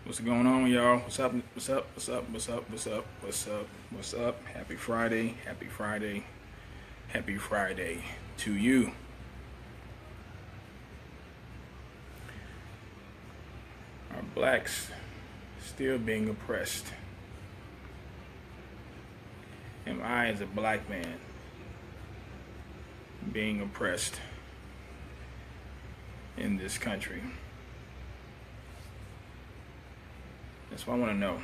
What's going on, y'all? What's up? What's up? What's up? What's up? What's up? What's up? What's up? Happy Friday. Happy Friday. Happy Friday to you. Are blacks still being oppressed? Am I, as a black man, being oppressed in this country? That's what I want to know.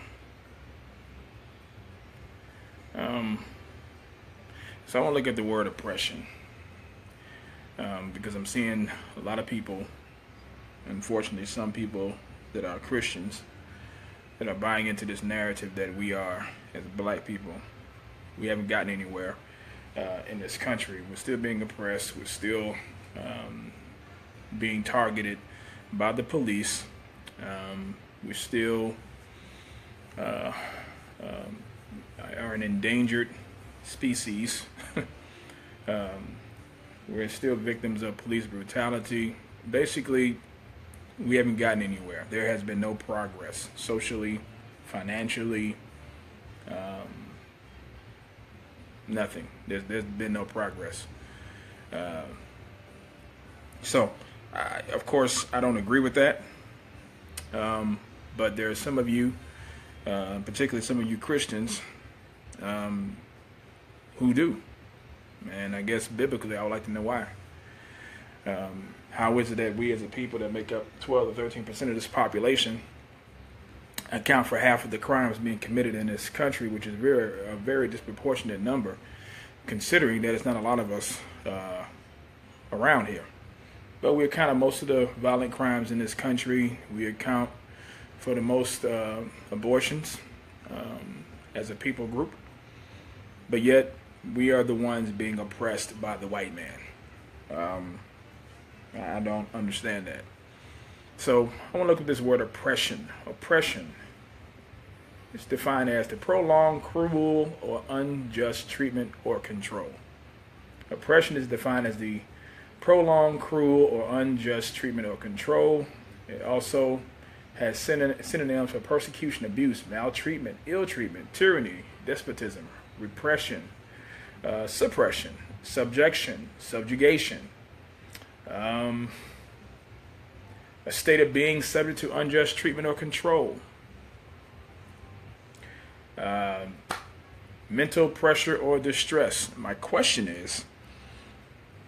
So I want to look at the word oppression because I'm seeing a lot of people, unfortunately, some people that are Christians, that are buying into this narrative that we are, as black people, we haven't gotten anywhere in this country. We're still being oppressed. We're still being targeted by the police. We're still are an endangered species. We're still victims of police brutality. Basically, we haven't gotten anywhere. There has been no progress socially, financially, nothing. There's been no progress. Of course, I don't agree with that. But there are some of you, particularly some of you Christians, who do. And I guess biblically, I would like to know why. How is it that we as a people that make up 12 or 13% of this population account for half of the crimes being committed in this country, which is a very disproportionate number, considering that it's not a lot of us around here. But we account for most of the violent crimes in this country. We account for the most abortions as a people group. But yet, we are the ones being oppressed by the white man. I don't understand that. So I want to look at this word oppression. Oppression is defined as the prolonged, cruel, or unjust treatment or control. Oppression is defined as the prolonged, cruel, or unjust treatment or control. It also has synonyms for persecution, abuse, maltreatment, ill treatment, tyranny, despotism, repression, suppression, subjection, subjugation, a state of being subject to unjust treatment or control, mental pressure or distress. My question is,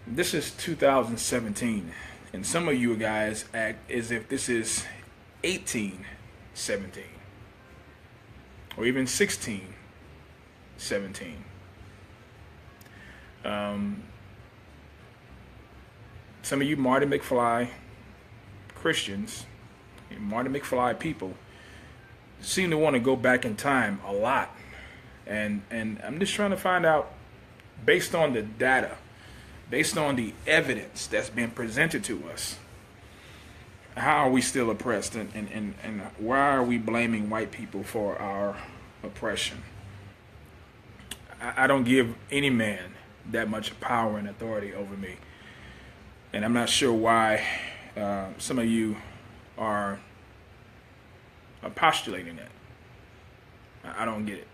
this is 2017, and some of you guys act as if this is 1817 or even 1617. Some of you Marty McFly Christians, Marty McFly people, seem to want to go back in time a lot. And I'm just trying to find out, based on the data, based on the evidence that's been presented to us, how are we still oppressed, and why are we blaming white people for our oppression? I don't give any man that much power and authority over me. And I'm not sure why some of you are postulating that. I don't get it.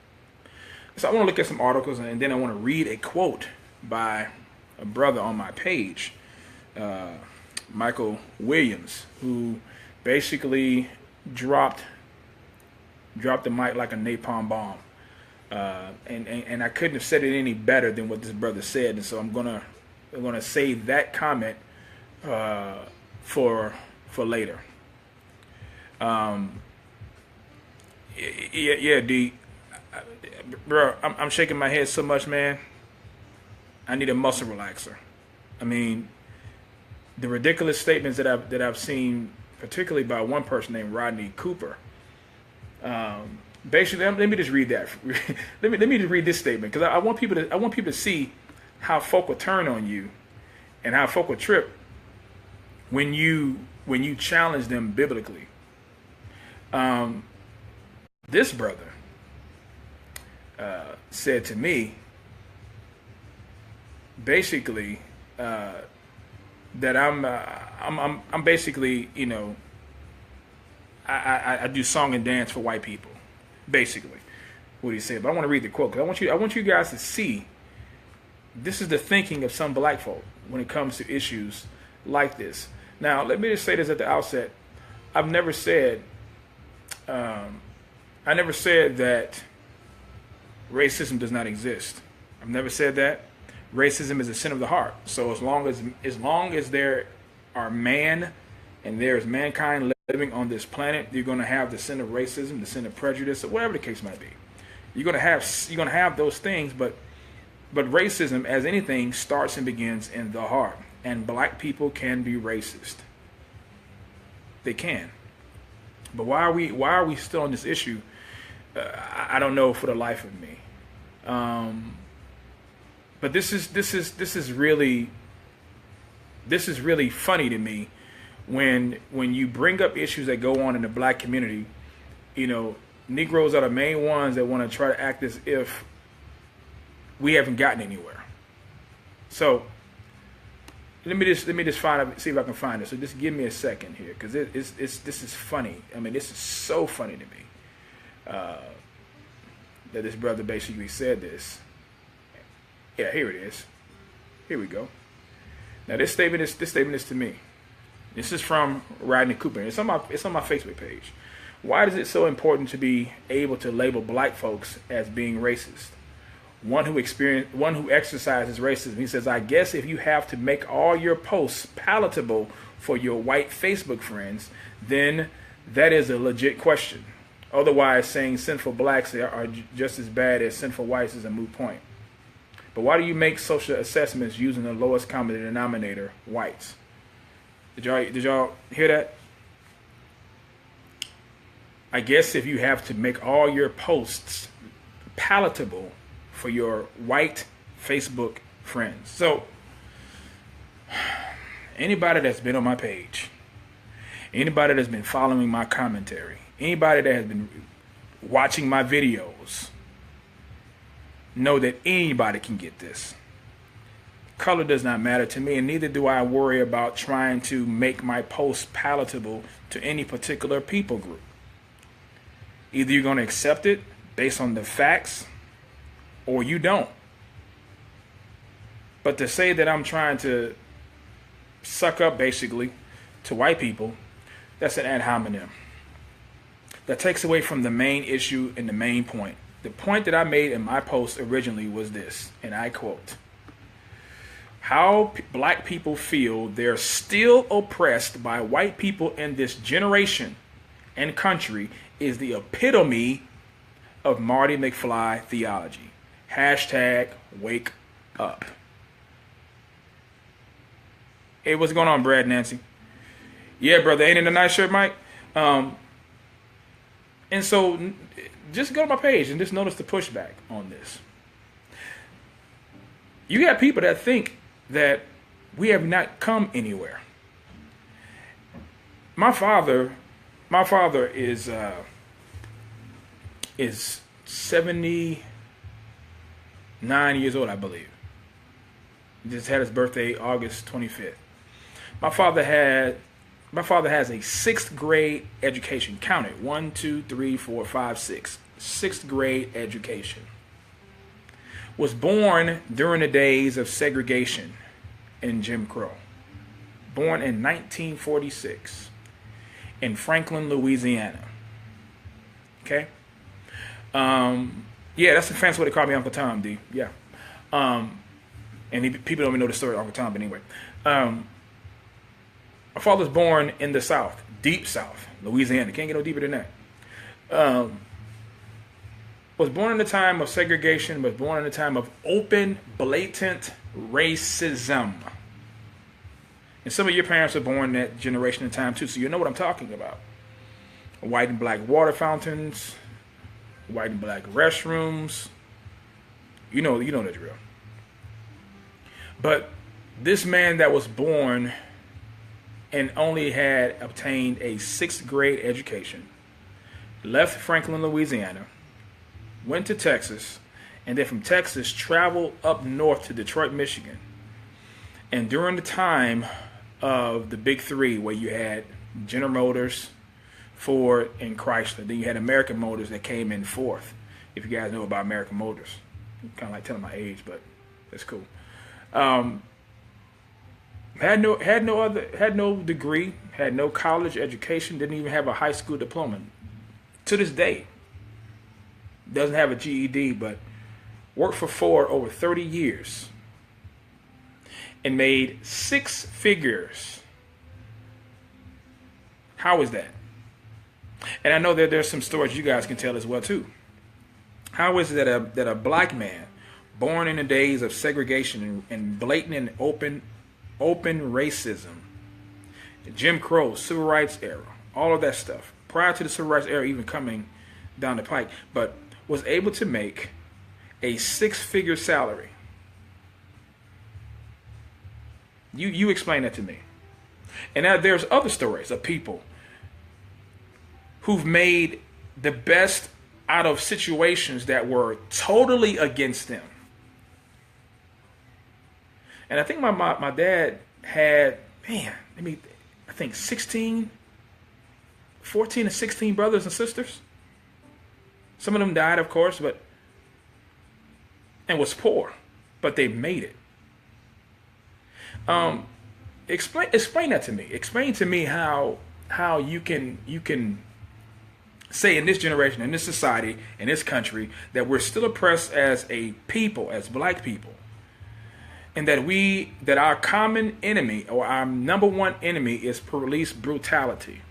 So I want to look at some articles, and then I want to read a quote by a brother on my page, Michael Williams, who basically dropped the mic like a napalm bomb. And I couldn't have said it any better than what this brother said. And so I'm gonna save that comment for later. D, bro, I'm shaking my head so much, man. I need a muscle relaxer. I mean, the ridiculous statements that I've seen, particularly by one person named Rodney Cooper. Basically, let me just read that. let me just read this statement, because I want people to see how folk will turn on you and how folk will trip when you challenge them biblically. This brother said to me, basically, that I'm basically, I do song and dance for white people, basically, what he said. But I want to read the quote because I want you guys to see this is the thinking of some black folk when it comes to issues like this. Now, let me just say this at the outset. I've never said, I never said that racism does not exist. I've never said that. Racism is a sin of the heart. So as long as there are man and there is mankind living on this planet, you're going to have the sin of racism, the sin of prejudice, or whatever the case might be. You're going to have those things, but racism, as anything, starts and begins in the heart. And black people can be racist. They can. But why are we still on this issue? I don't know for the life of me. But this is really funny to me when you bring up issues that go on in the black community. You know, Negroes are the main ones that want to try to act as if we haven't gotten anywhere. So let me just see if I can find it. So just give me a second here, because this is funny. I mean, this is so funny to me that this brother basically said this. Yeah, here it is. Here we go. Now this statement is to me. This is from Rodney Cooper. It's on my Facebook page. Why is it so important to be able to label black folks as being racist? One who exercises racism. He says, I guess if you have to make all your posts palatable for your white Facebook friends, then that is a legit question. Otherwise, saying sinful blacks are just as bad as sinful whites is a moot point. But why do you make social assessments using the lowest common denominator, whites? Did y'all hear that? I guess if you have to make all your posts palatable for your white Facebook friends. So, anybody that's been on my page, anybody that's been following my commentary, anybody that has been watching my videos, know that anybody can get this. Color does not matter to me, and neither do I worry about trying to make my posts palatable to any particular people group. Either you're going to accept it based on the facts, or you don't. But to say that I'm trying to suck up basically to white people, that's an ad hominem. That takes away from the main issue and the main point. The point that I made in my post originally was this, and I quote, how black people feel they're still oppressed by white people in this generation and country is the epitome of Marty McFly theology. Hashtag wake up. Hey, what's going on, Brad Nancy? Yeah, brother, ain't it a nice shirt, Mike? And so just go to my page and just notice the pushback on this. You got people that think that we have not come anywhere. My father is 79 years old, I believe. He just had his birthday August 25th. My father has a 6th grade education. Count it. 1, 2, 3, 4, 5, 6. 6th grade education. Was born during the days of segregation in Jim Crow. Born in 1946 in Franklin, Louisiana. Okay? Yeah, that's the fancy way to call me Uncle Tom, D. Yeah. People don't even know the story of Uncle Tom, but anyway. My father was born in the South, deep South, Louisiana. Can't get no deeper than that. Was born in the time of segregation, was born in the time of open, blatant racism. And some of your parents were born in that generation and time too, so you know what I'm talking about. White and black water fountains, white and black restrooms. You know the drill. But this man that was born and only had obtained a 6th grade education, left Franklin, Louisiana, went to Texas, and then from Texas traveled up north to Detroit, Michigan. And during the time of the Big Three, where you had General Motors, Ford, and Chrysler. Then you had American Motors that came in fourth. If you guys know about American Motors, kind of like telling my age, but that's cool. Had no degree, had no college education, didn't even have a high school diploma. To this day, doesn't have a GED, but worked for Ford over 30 years and made six figures. How is that? And I know that there's some stories you guys can tell as well too. How is it that a black man born in the days of segregation and blatant and open racism, Jim Crow, Civil Rights era, all of that stuff, prior to the Civil Rights era even coming down the pike, but was able to make a six-figure salary? You explain that to me. And now there's other stories of people who've made the best out of situations that were totally against them. And I think my dad had, I think 14 or 16 brothers and sisters. Some of them died, of course, and was poor, but they made it. Explain that to me. Explain to me how you can say in this generation, in this society, in this country, that we're still oppressed as a people, as black people, and that our common enemy or our number one enemy is police brutality,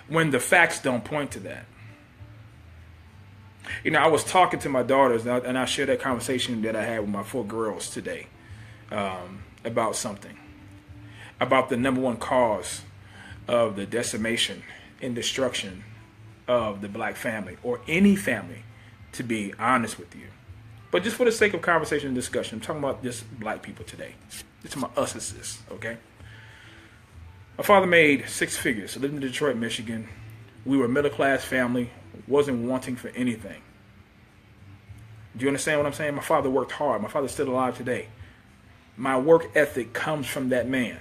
when the facts don't point to that. You know, I was talking to my daughters, and I shared that conversation that I had with my 4 girls today about something, about the number one cause of the decimation and destruction of the black family, or any family, to be honest with you. But just for the sake of conversation and discussion, I'm talking about just black people today. It's about us as this, okay? My father made 6 figures, lived in Detroit, Michigan. We were a middle-class family, wasn't wanting for anything. Do you understand what I'm saying? My father worked hard. My father's still alive today. My work ethic comes from that man.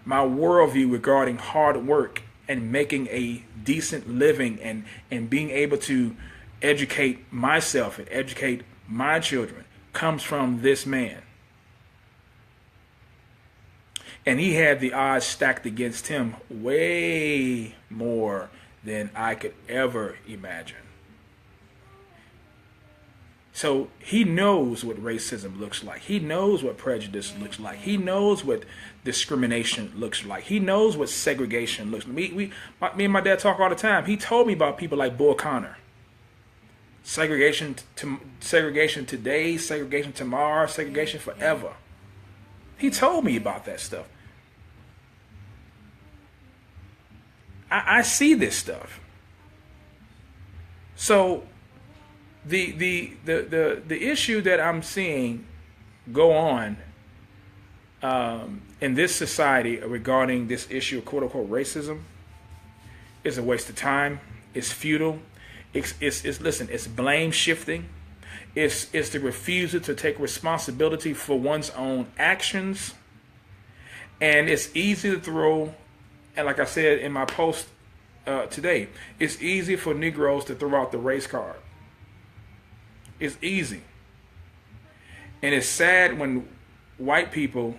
My worldview regarding hard work and making a decent living and being able to educate myself and educate my children comes from this man. And he had the odds stacked against him way more than I could ever imagine. So he knows what racism looks like. He knows what prejudice looks like. He knows what discrimination looks like. He knows what segregation looks like. Me and my dad talk all the time. He told me about people like Bull Connor. Segregation today, segregation tomorrow, segregation forever. He told me about that stuff. I see this stuff. So the issue that I'm seeing go on in this society regarding this issue of quote unquote racism is a waste of time. It's futile. It's blame shifting. It's the refusal to take responsibility for one's own actions. And it's easy to throw, and like I said in my post today, it's easy for Negroes to throw out the race card. It's easy. And it's sad when white people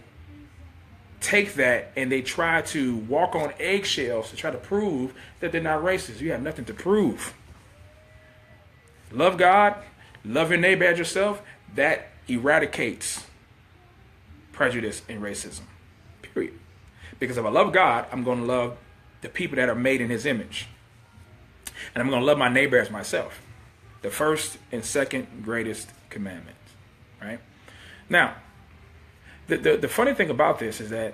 take that and they try to walk on eggshells to try to prove that they're not racist. You have nothing to prove. Love God, love your neighbor as yourself, that eradicates prejudice and racism. Period. Because if I love God, I'm going to love the people that are made in his image. And I'm going to love my neighbor as myself. The first and second greatest commandments. Right? Now, the funny thing about this is that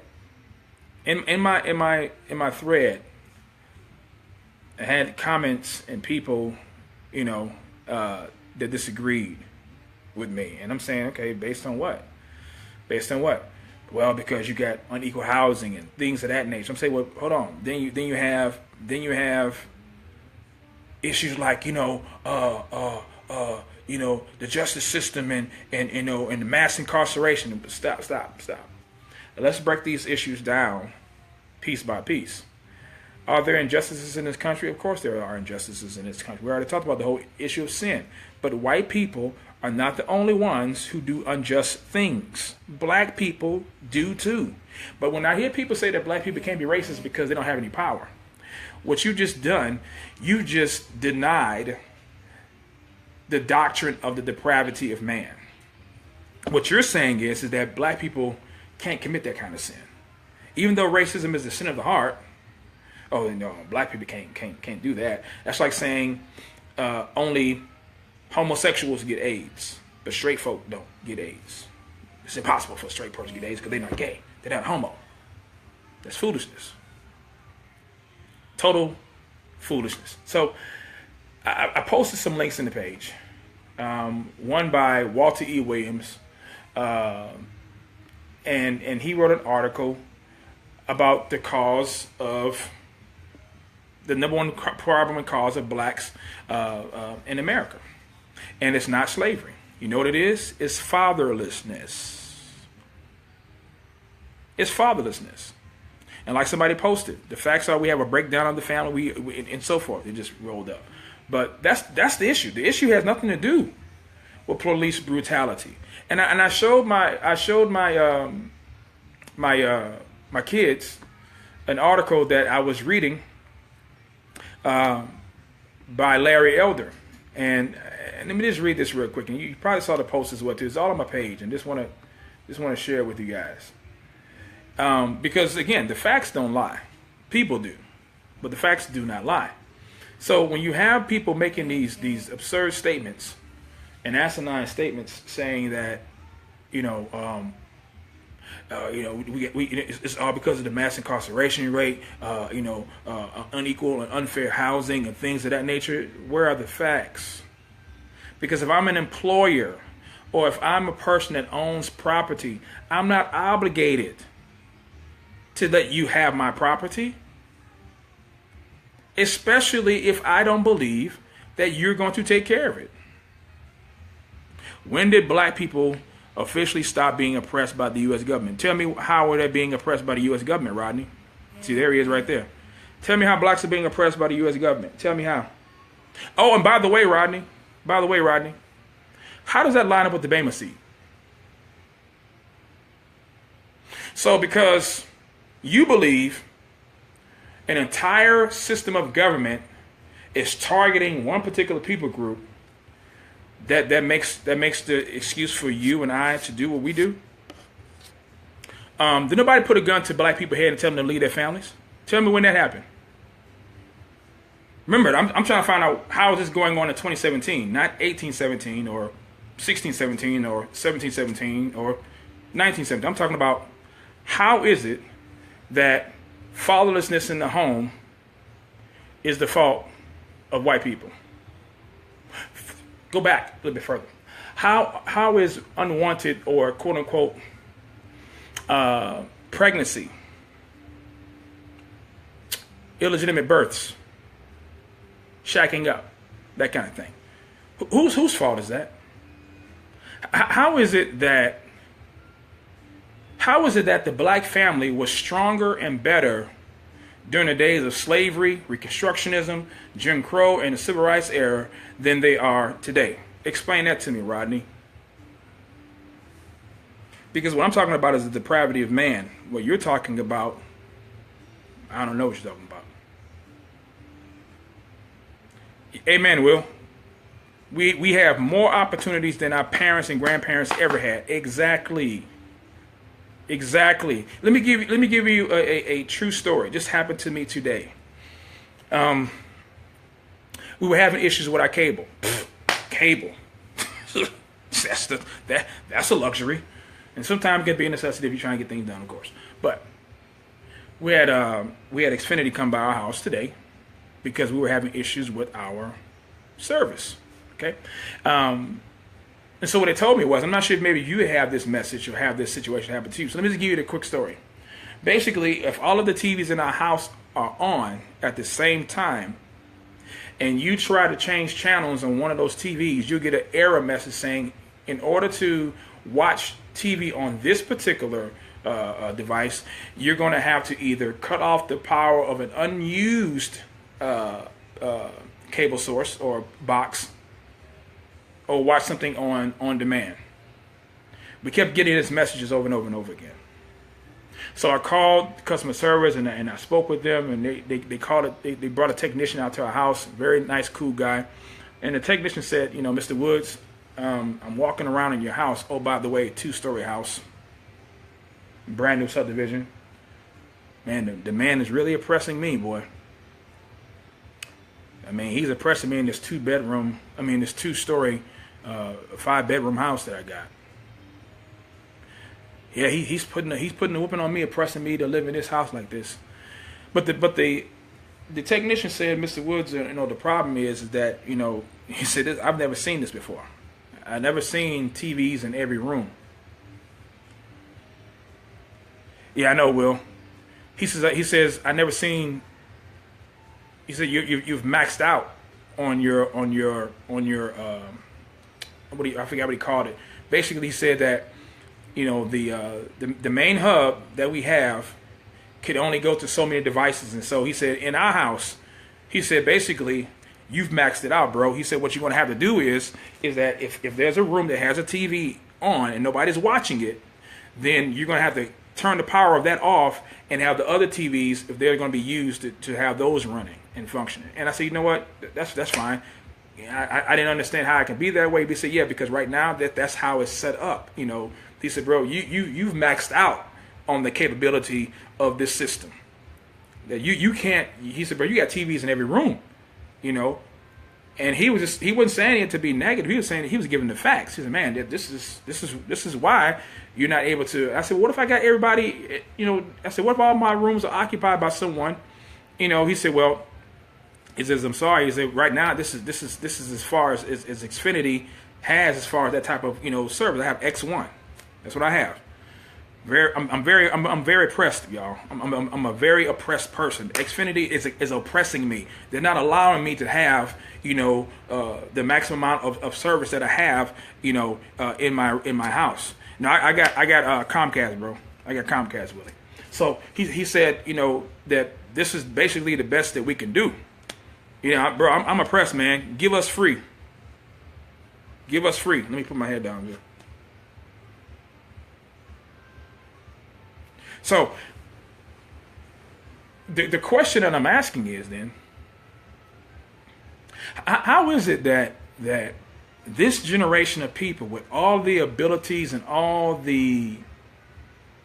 in my thread, I had comments and people, that disagreed with me. And I'm saying, okay, based on what? Based on what? Well, because you got unequal housing and things of that nature. I'm saying, well, hold on. Then you have issues like, the justice system and the mass incarceration. Stop. Let's break these issues down piece by piece. Are there injustices in this country? Of course there are injustices in this country. We already talked about the whole issue of sin. But white people are not the only ones who do unjust things. Black people do too. But when I hear people say that black people can't be racist because they don't have any power, what you just done, you just denied the doctrine of the depravity of man. What you're saying is that black people can't commit that kind of sin. Even though racism is the sin of the heart, oh no, black people can't do that. That's like saying only homosexuals get AIDS, but straight folk don't get AIDS. It's impossible for a straight person to get AIDS because they're not gay. They're not homo. That's foolishness. Total foolishness. So I posted some links in the page. One by Walter E. Williams, and he wrote an article about the cause of the number one problem and cause of blacks in America. And it's not slavery. You know what it is? It's fatherlessness. It's fatherlessness. And like somebody posted, the facts are we have a breakdown of the family, and so forth. It just rolled up. But that's the issue. The issue has nothing to do with police brutality. And I showed my my kids an article that I was reading by Larry Elder. And let me just read this real quick. And you probably saw the post as well too. It's all on my page, and just want to share it with you guys. Because again, the facts don't lie. People do, but the facts do not lie. So when you have people making these absurd statements and asinine statements saying that, it's all because of the mass incarceration rate, unequal and unfair housing and things of that nature, where are the facts? Because if I'm an employer or if I'm a person that owns property, I'm not obligated to let you have my property, especially if I don't believe that you're going to take care of it. When did black people officially stop being oppressed by the U.S. government? Tell me how are they being oppressed by the U.S. government, Rodney? See, there he is right there. Tell me how blacks are being oppressed by the U.S. government. Tell me how. Oh, and by the way, Rodney, how does that line up with the Bema seat? So because you believe an entire system of government is targeting one particular people group, that makes the excuse for you and I to do what we do. Did nobody put a gun to black people's head and tell them to leave their families? Tell me when that happened. Remember, I'm trying to find out how is this going on in 2017, not 1817 or 1617 or 1717 or 1917. I'm talking about how is it that fatherlessness in the home is the fault of white people? Go back a little bit further. How is unwanted or quote unquote pregnancy, illegitimate births, shacking up, that kind of thing? Whose fault is that? How is it that the black family was stronger and better during the days of slavery, Reconstructionism, Jim Crow, and the Civil Rights era than they are today? Explain that to me, Rodney. Because what I'm talking about is the depravity of man. What you're talking about, I don't know what you're talking about. Amen, Will. We have more opportunities than our parents and grandparents ever had. Exactly. Let me give you a true story. It just happened to me today. We were having issues with our cable. Cable. That's a luxury. And sometimes it can be a necessity if you're trying to get things done, of course. But we had Xfinity come by our house today because we were having issues with our service. Okay? And so what they told me was, I'm not sure if maybe you have this message or have this situation happen to you. So let me just give you the quick story. Basically, if all of the TVs in our house are on at the same time, and you try to change channels on one of those TVs, you'll get an error message saying, in order to watch TV on this particular device, you're going to have to either cut off the power of an unused cable source or box, or watch something on demand. We kept getting his messages over and over and over again. So I called customer service and I spoke with them, and they called it. They brought a technician out to our house, very nice, cool guy. And the technician said, you know, Mr. Woods, I'm walking around in your house. Oh, by the way, 2-story house, brand new subdivision. Man, the man is really oppressing me, boy. I mean, he's oppressing me in this 2-story, 5-bedroom house that I got. Yeah, he's putting the whooping on me, oppressing me to live in this house like this. But the technician said, Mr. Woods, you know, the problem is that, you know, he said, I've never seen this before. I've never seen TVs in every room. Yeah, I know, Will. He says I never seen. He said you've maxed out on your I forgot what he called it. Basically, he said that, you know, the main hub that we have could only go to so many devices. And so he said, in our house, he said, basically, you've maxed it out, bro. He said, what you're going to have to do is that if there's a room that has a TV on and nobody's watching it, then you're going to have to turn the power of that off and have the other TVs, if they're going to be used, to have those running and functioning. And I said, you know what? That's fine. I didn't understand how it can be that way. But he said, yeah, because right now that's how it's set up. You know, he said, bro, you've maxed out on the capability of this system. That you can't. He said, bro, you got TVs in every room. You know, and he wasn't saying it to be negative. He was giving the facts. He said, man, this is why you're not able to. I said, what if I got everybody? You know, I said, what if all my rooms are occupied by someone? You know, he said, well. He says, I'm sorry. He said, right now, this is as far as Xfinity has as far as that type of, you know, service. I have X1. That's what I have. I'm very oppressed, y'all. I'm a very oppressed person. Xfinity is oppressing me. They're not allowing me to have, you know, the maximum amount of service that I have, you know, in my house. Now I got Comcast, bro. I got Comcast with it. So he said, you know, that this is basically the best that we can do. You know, bro, I'm oppressed, man. Give us free. Give us free. Let me put my head down here. So, the question that I'm asking is then, how is it that this generation of people with all the abilities and all the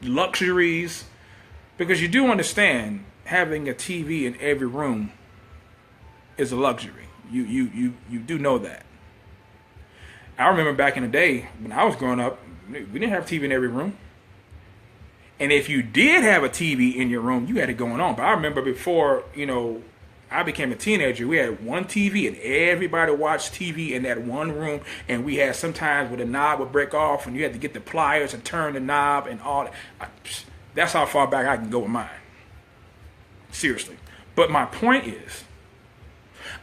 luxuries, because you do understand having a TV in every room is a luxury. You do know that. I remember back in the day when I was growing up, we didn't have TV in every room. And if you did have a TV in your room, you had it going on. But I remember before, you know, I became a teenager, we had one TV and everybody watched TV in that one room. And we had sometimes where the knob would break off and you had to get the pliers and turn the knob and all that. That's how far back I can go with mine. Seriously. But my point is,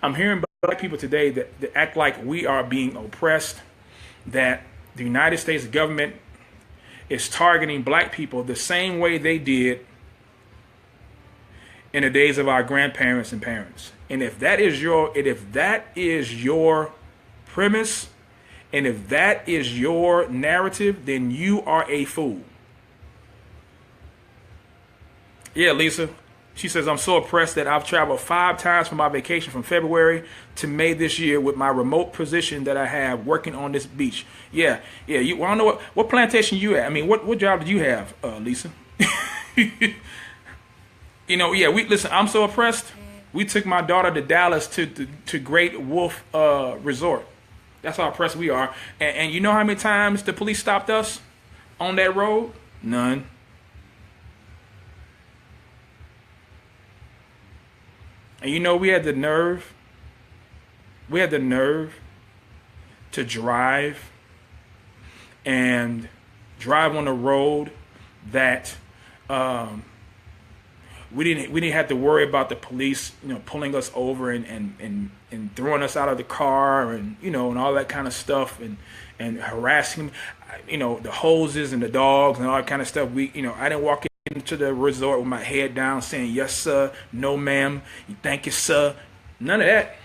I'm hearing black people today that act like we are being oppressed, that the United States government is targeting black people the same way they did in the days of our grandparents and parents. And if that is your premise, and if that is your narrative, then you are a fool. Yeah, Lisa. She says, I'm so oppressed that I've traveled 5 times for my vacation from February to May this year with my remote position that I have working on this beach. Yeah. You want to know what plantation you at? I mean, what job did you have, Lisa? You know, yeah, listen, I'm so oppressed. We took my daughter to Dallas to Great Wolf Resort. That's how oppressed we are. And you know how many times the police stopped us on that road? None. And you know, we had the nerve to drive on a road that we didn't have to worry about the police, you know, pulling us over and throwing us out of the car and, you know, and all that kind of stuff and harassing. the hoses and the dogs and all that kind of stuff. I didn't walk into the resort with my head down saying, yes, sir, no, ma'am, thank you, sir. None of that.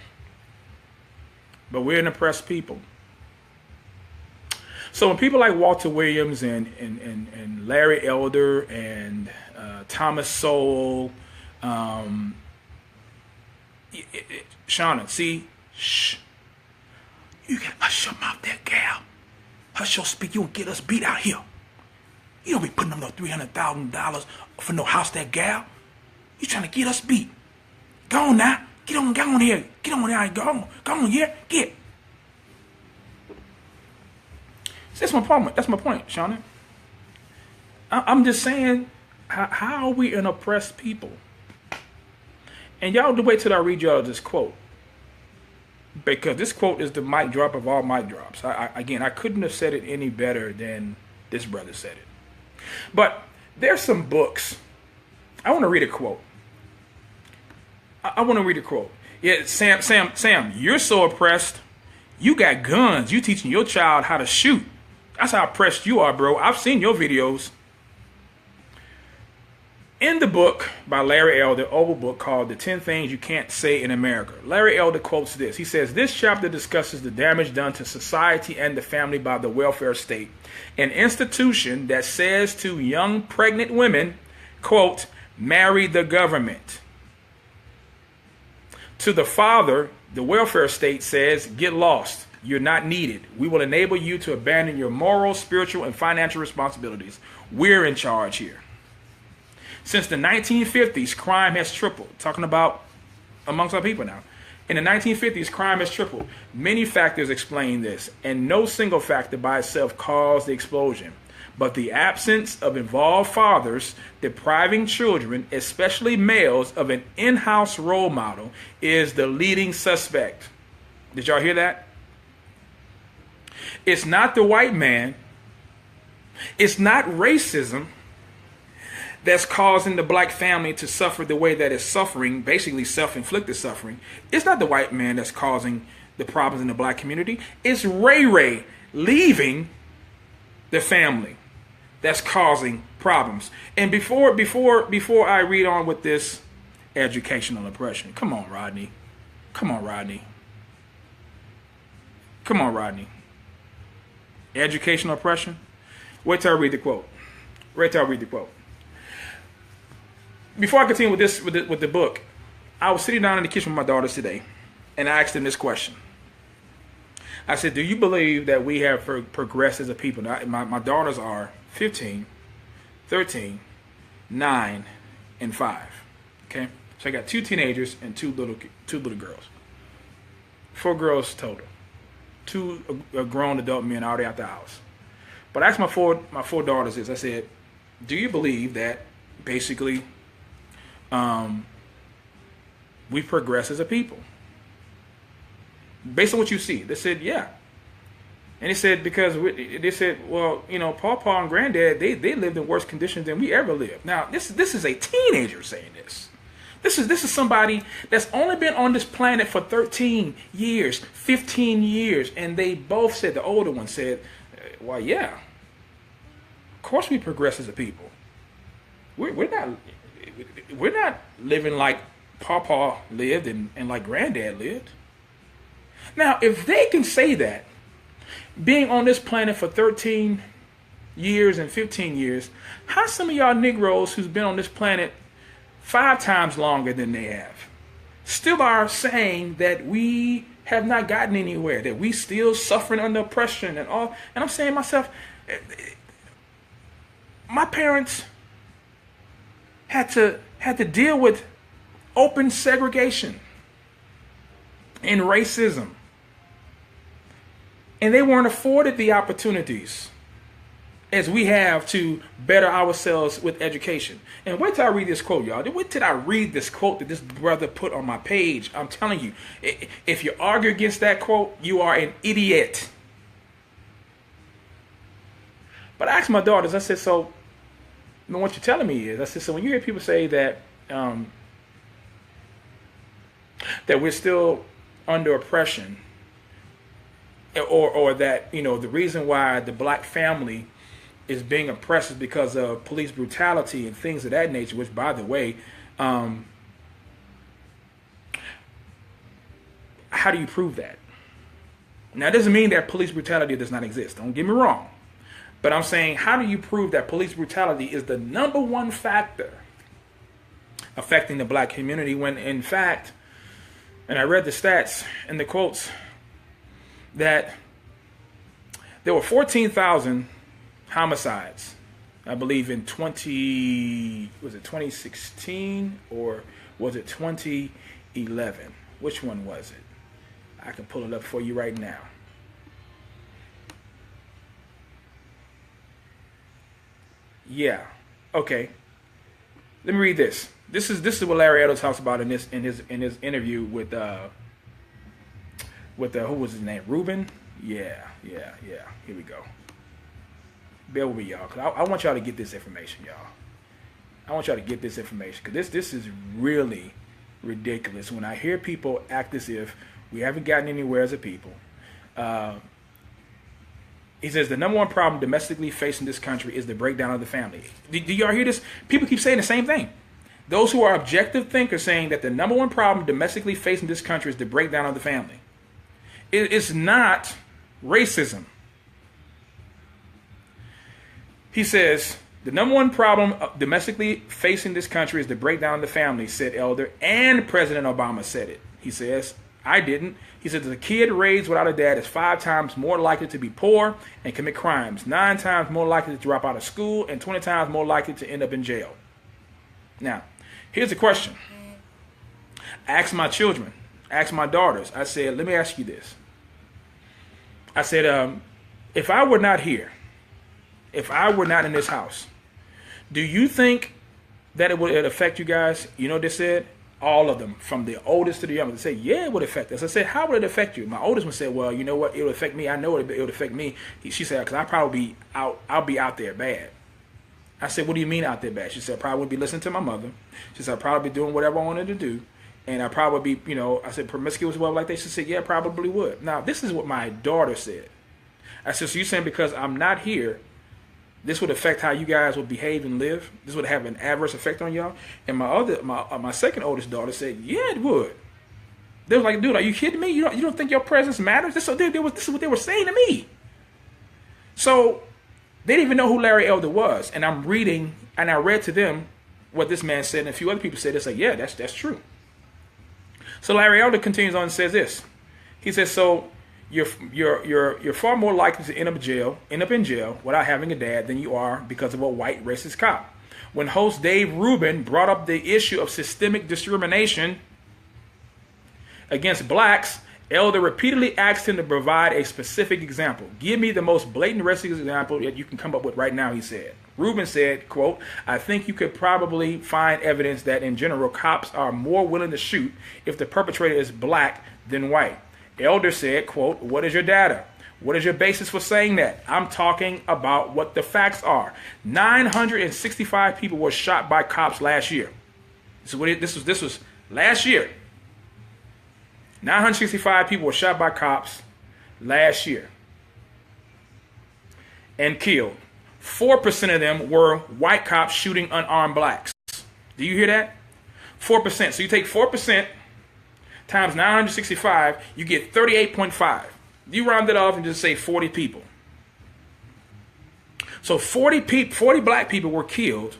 But we're an oppressed people. So when people like Walter Williams and Larry Elder and Thomas Sowell, Shauna, see, shh, you can hush your mouth, that gal. Hush your speak. You will get us beat out here. You don't be putting up no $300,000 for no house, that gal. You trying to get us beat. Go on now. Get on here. Get on there. Go on, yeah. Get. That's my point. That's my point, Shauna. I'm just saying, how are we an oppressed people? And y'all do wait till I read y'all this quote. Because this quote is the mic drop of all mic drops. I couldn't have said it any better than this brother said it. But there's some books. I want to read a quote. I want to read a quote. Yeah, Sam, you're so oppressed. You got guns. You teaching your child how to shoot. That's how oppressed you are, bro. I've seen your videos. In the book by Larry Elder, oval book called The 10 Things You Can't Say in America, Larry Elder quotes this. He says, this chapter discusses the damage done to society and the family by the welfare state, an institution that says to young pregnant women, quote, marry the government. To the father, the welfare state says, get lost. You're not needed. We will enable you to abandon your moral, spiritual, and financial responsibilities. We're in charge here. Since the 1950s, crime has tripled. Talking about amongst our people now. In the 1950s, crime has tripled. Many factors explain this, and no single factor by itself caused the explosion. But the absence of involved fathers depriving children, especially males, of an in-house role model is the leading suspect. Did y'all hear that? It's not the white man. It's not racism that's causing the black family to suffer the way that it's suffering, basically self-inflicted suffering. It's not the white man that's causing the problems in the black community. It's Ray Ray leaving the family that's causing problems. And before I read on with this educational oppression, come on, Rodney. Come on, Rodney. Come on, Rodney. Educational oppression? Wait till I read the quote. Wait till I read the quote. Before I continue with this, with the book, I was sitting down in the kitchen with my daughters today, and I asked them this question. I said, do you believe that we have progressed as a people? Now, my daughters are 15, 13, 9, and 5. Okay? So I got 2 teenagers and two little girls. 4 girls total. 2 grown adult men already out the house. But I asked my four daughters this. I said, do you believe that basically we progress as a people? Based on what you see. They said, yeah. And he said, because they said, well, Pawpaw and Granddad, they lived in worse conditions than we ever lived. Now, this is a teenager saying this. This is somebody that's only been on this planet for 13 years, 15 years. And they both said, the older one said, well, yeah, of course we progress as a people. We're not living like Pawpaw lived and like Granddad lived. Now, if they can say that, being on this planet for 13 years and 15 years, how some of y'all Negroes who's been on this planet 5 times longer than they have still are saying that we have not gotten anywhere, that we still suffering under oppression and all? And I'm saying to myself, my parents had to deal with open segregation and racism. And they weren't afforded the opportunities as we have to better ourselves with education. And wait till I read this quote, y'all. Wait till I read this quote that this brother put on my page. I'm telling you, if you argue against that quote, you are an idiot. But I asked my daughters, I said, so what you're telling me is, I said, so when you hear people say that that we're still under oppression, or that, you know, the reason why the black family is being oppressed is because of police brutality and things of that nature, which, by the way, how do you prove that? Now, it doesn't mean that police brutality does not exist. Don't get me wrong. But I'm saying, how do you prove that police brutality is the number one factor affecting the black community when, in fact, and I read the stats and the quotes, that there were 14,000 homicides, I believe, in 2016 or was it 2011? Which one was it? I can pull it up for you right now. Yeah. Okay. Let me read this. This is what Larry Elder talks about in his interview with who was his name? Ruben? Yeah. Here we go. Bear with me, y'all, because I want y'all to get this information, y'all. I want y'all to get this information, because this is really ridiculous when I hear people act as if we haven't gotten anywhere as a people. He says the number one problem domestically facing this country is the breakdown of the family. Do y'all hear this? People keep saying the same thing. Those who are objective thinkers saying that the number one problem domestically facing this country is the breakdown of the family. It's not racism. He says the number one problem domestically facing this country is the breakdown of the family, said Elder, and President Obama said it. He says, I didn't. He said that a kid raised without a dad is 5 times more likely to be poor and commit crimes, 9 times more likely to drop out of school, and 20 times more likely to end up in jail. Now, here's the question. I asked my children, I asked my daughters, I said, let me ask you this. I said, if I were not here, if I were not in this house, do you think that it would affect you guys? You know what they said? All of them, from the oldest to the youngest, they said, yeah, it would affect us. I said, how would it affect you? My oldest one said, well, you know what? It would affect me. I know it would affect me. She said, because I'll be out there bad. I said, what do you mean out there bad? She said, I probably would be listening to my mother. She said, I'd probably be doing whatever I wanted to do. And I probably be, I said, promiscuous, well, like that. She said, yeah, probably would. Now, this is what my daughter said. I said, so you're saying because I'm not here, this would affect how you guys would behave and live? This would have an adverse effect on y'all? And my second oldest daughter said, yeah, it would. They was like, dude, are you kidding me? You don't think your presence matters? This is what they were saying to me. So they didn't even know who Larry Elder was. And I'm reading, and I read to them what this man said, and a few other people said. They said, yeah, that's true. So Larry Elder continues on and says this. He says, so you're far more likely to end up in jail without having a dad than you are because of a white racist cop. When host Dave Rubin brought up the issue of systemic discrimination against blacks, Elder repeatedly asked him to provide a specific example. Give me the most blatant racist example that you can come up with right now, he said. Rubin said, quote, I think you could probably find evidence that in general cops are more willing to shoot if the perpetrator is black than white. Elder said, quote, what is your data? What is your basis for saying that? I'm talking about what the facts are. 965 people were shot by cops last year. This was last year. 965 people were shot by cops last year and killed. 4% of them were white cops shooting unarmed blacks. Do you hear that? 4%. So you take 4% times 965, you get 38.5. You round it off and just say 40 people. So 40 black people were killed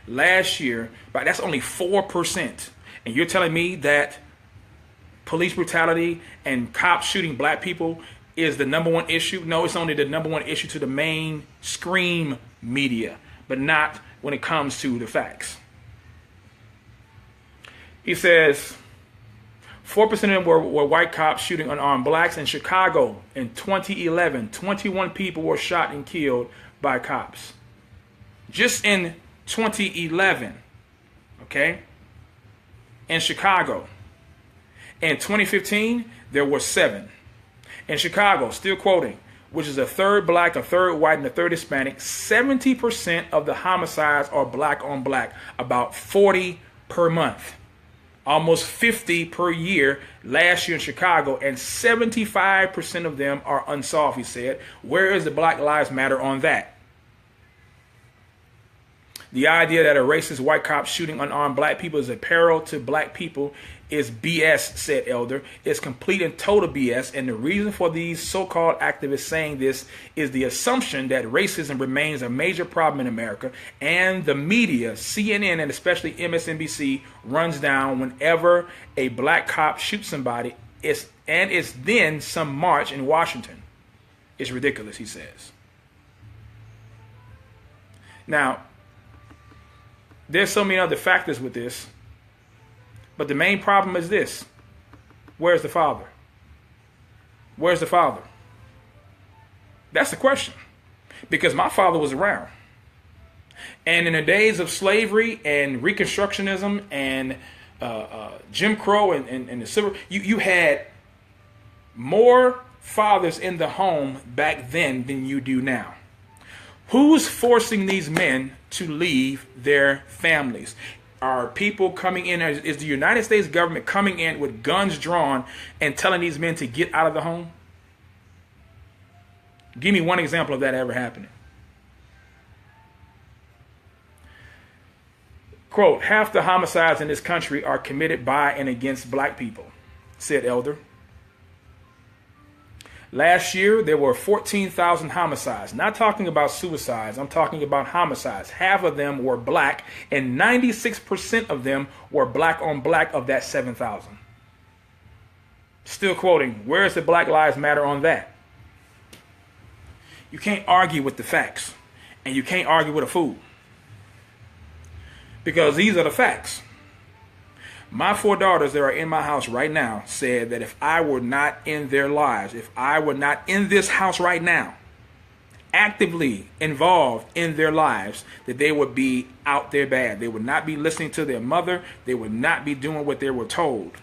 last year, but that's only 4%. And you're telling me that police brutality and cops shooting black people is the number one issue? No, it's only the number one issue to the mainstream media, but not when it comes to the facts. He says 4% of them were white cops shooting unarmed blacks. In Chicago in 2011, 21 people were shot and killed by cops. Just in 2011, okay? In Chicago. In 2015, there were 7. In Chicago, still quoting, which is a third black, a third white, and a third Hispanic, 70% of the homicides are black on black, about 40 per month. almost 50 per year last year in Chicago, and 75% of them are unsolved, he said. Where is the Black Lives Matter on that? The idea that a racist white cop shooting unarmed black people is a peril to black people is BS, said Elder. It's complete and total BS, and the reason for these so-called activists saying this is the assumption that racism remains a major problem in America, and the media, CNN and especially MSNBC, runs down whenever a black cop shoots somebody, it's then some march in Washington. It's ridiculous, he says. Now, there's so many other factors with this, but the main problem is this. Where's the father? Where's the father? That's the question. Because my father was around. And in the days of slavery and Reconstructionism and Jim Crow and the Civil, you had more fathers in the home back then than you do now. Who's forcing these men to leave their families? Are people coming in? Is the United States government coming in with guns drawn and telling these men to get out of the home? Give me one example of that ever happening. Quote, half the homicides in this country are committed by and against black people, said Elder. Last year, there were 14,000 homicides. Not talking about suicides. I'm talking about homicides. Half of them were black, and 96% of them were black on black of that 7,000. Still quoting, where is the Black Lives Matter on that? You can't argue with the facts, and you can't argue with a fool. Because these are the facts. My 4 daughters that are in my house right now said that if I were not in their lives, if I were not in this house right now, actively involved in their lives, that they would be out there bad. They would not be listening to their mother. They would not be doing what they were told.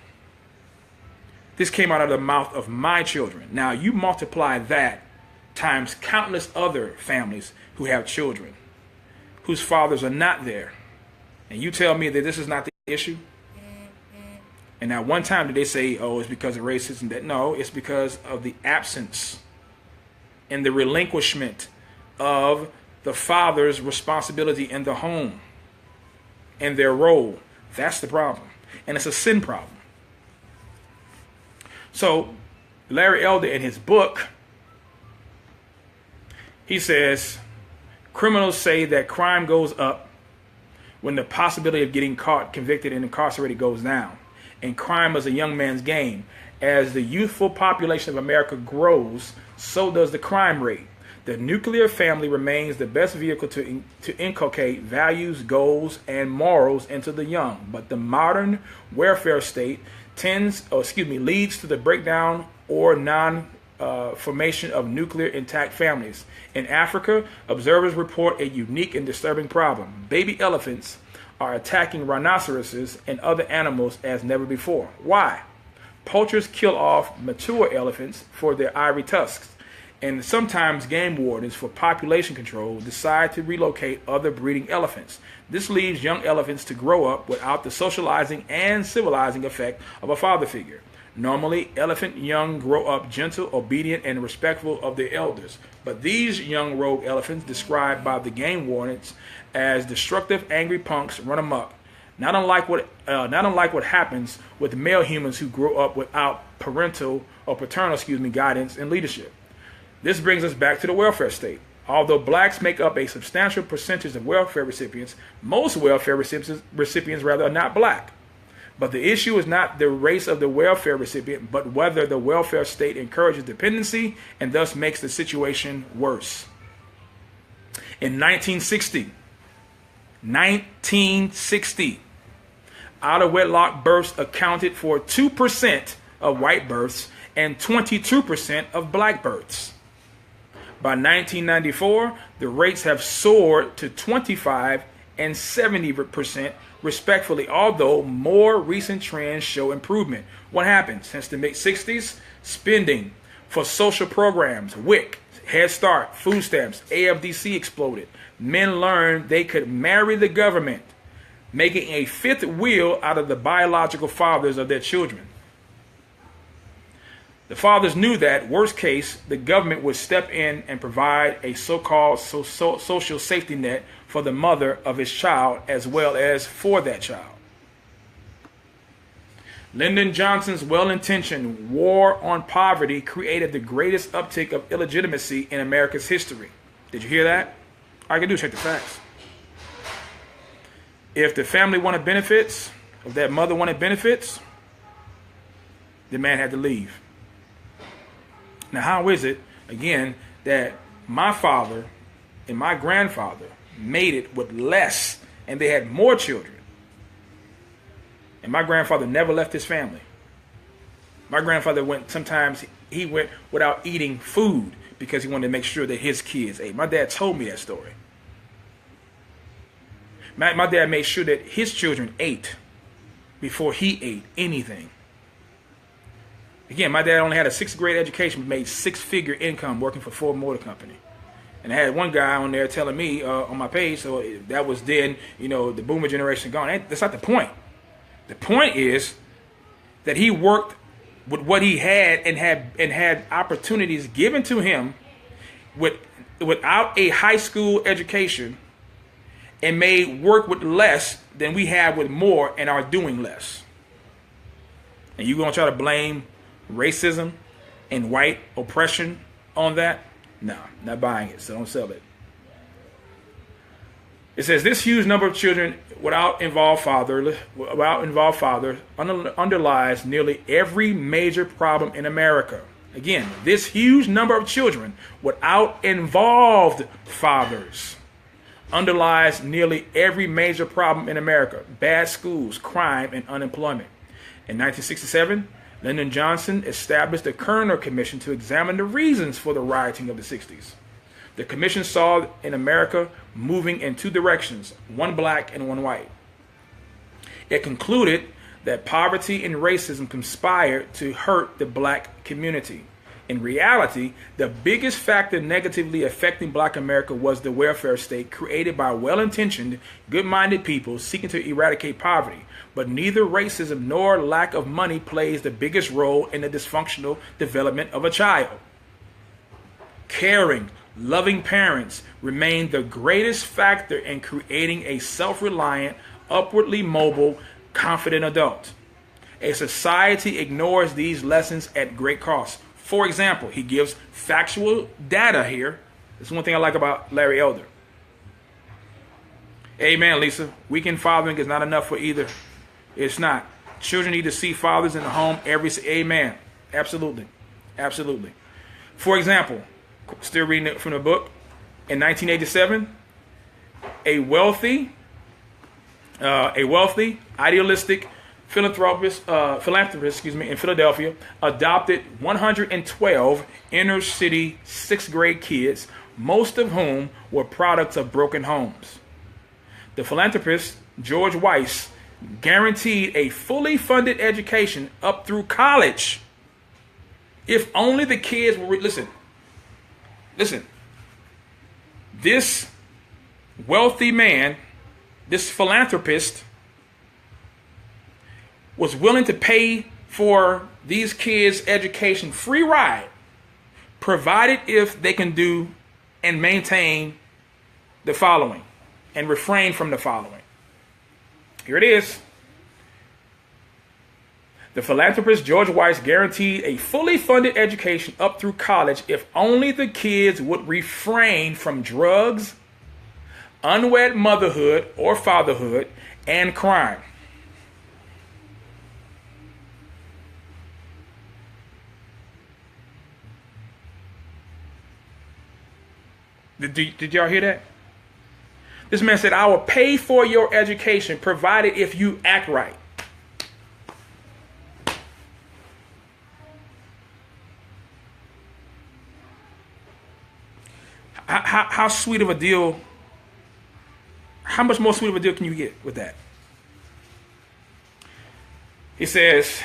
This came out of the mouth of my children. Now you multiply that times countless other families who have children whose fathers are not there. And you tell me that this is not the issue? And now one time did they say, oh, it's because of racism? That no, it's because of the absence and the relinquishment of the father's responsibility in the home and their role. That's the problem. And it's a sin problem. So Larry Elder, in his book, he says, criminals say that crime goes up when the possibility of getting caught, convicted, and incarcerated goes down. And crime is a young man's game. As the youthful population of America grows, so does the crime rate. The nuclear family remains the best vehicle to inculcate values, goals, and morals into the young. But the modern welfare state leads to the breakdown or non-formation of nuclear intact families. In Africa, observers report a unique and disturbing problem. Baby elephants are attacking rhinoceroses and other animals as never before. Why? Poachers kill off mature elephants for their ivory tusks, and sometimes game wardens for population control decide to relocate other breeding elephants. This leaves young elephants to grow up without the socializing and civilizing effect of a father figure. Normally, elephant young grow up gentle, obedient, and respectful of their elders. But these young rogue elephants, described by the game wardens as destructive, angry punks, run amok. Not unlike what happens with male humans who grow up without paternal guidance and leadership. This brings us back to the welfare state. Although blacks make up a substantial percentage of welfare recipients, most welfare recipients are not black. But the issue is not the race of the welfare recipient, but whether the welfare state encourages dependency and thus makes the situation worse. In 1960, out-of-wedlock births accounted for 2% of white births and 22% of black births. By 1994, the rates have soared to 25 and 70% respectively, although more recent trends show improvement. What happened? Since the mid-60s, spending for social programs, WIC, Head Start, food stamps, AFDC exploded. Men learned they could marry the government, making a fifth wheel out of the biological fathers of their children. The fathers knew that, worst case, the government would step in and provide a so-called social safety net for the mother of his child as well as for that child. Lyndon Johnson's well-intentioned war on poverty created the greatest uptick of illegitimacy in America's history. Did you hear that? All I can do is check the facts. If the family wanted benefits, if that mother wanted benefits, the man had to leave. Now, how is it, again, that my father and my grandfather made it with less and they had more children? And my grandfather never left his family. My grandfather sometimes he went without eating food because he wanted to make sure that his kids ate. My dad told me that story. My dad made sure that his children ate before he ate anything. Again, my dad only had a 6th grade education, but made 6-figure income working for Ford Motor Company. And I had one guy on there telling me on my page, so that was then, the boomer generation gone. That's not the point. The point is that he worked with what he had and had opportunities given to him without a high school education, and made work with less than we have with more and are doing less. And you gonna try to blame racism and white oppression on that? No, not buying it, so don't sell it. It says this huge number of children without involved father underlies nearly every major problem in America. Again, this huge number of children without involved fathers underlies nearly every major problem in America: bad schools, crime, and unemployment. In 1967, Lyndon Johnson established the Kerner Commission to examine the reasons for the rioting of the 60s. The commission saw in America moving in two directions, one black and one white. It concluded that poverty and racism conspired to hurt the black community. In reality, the biggest factor negatively affecting black America was the welfare state created by well-intentioned, good-minded people seeking to eradicate poverty. But neither racism nor lack of money plays the biggest role in the dysfunctional development of a child. Caring, loving parents remain the greatest factor in creating a self-reliant, upwardly mobile, confident adult. A society ignores these lessons at great cost. For example, he gives factual data here. This is one thing I like about Larry Elder. Amen, Lisa. Weekend fathering is not enough for either. It's not. Children need to see fathers in the home amen. Absolutely. Absolutely. For example, still reading it from the book, in 1987, a wealthy, idealistic philanthropist in Philadelphia adopted 112 inner city 6th grade kids, most of whom were products of broken homes. The philanthropist, George Weiss, guaranteed a fully funded education up through college if only the kids were listen. This wealthy man, this philanthropist, was willing to pay for these kids' education, free ride, provided if they can do and maintain the following and refrain from the following. Here it is. The philanthropist George Weiss guaranteed a fully funded education up through college if only the kids would refrain from drugs, unwed motherhood or fatherhood, and crime. Did y'all hear that? This man said, I will pay for your education provided if you act right. How sweet of a deal, how much more sweet of a deal can you get with that? He says,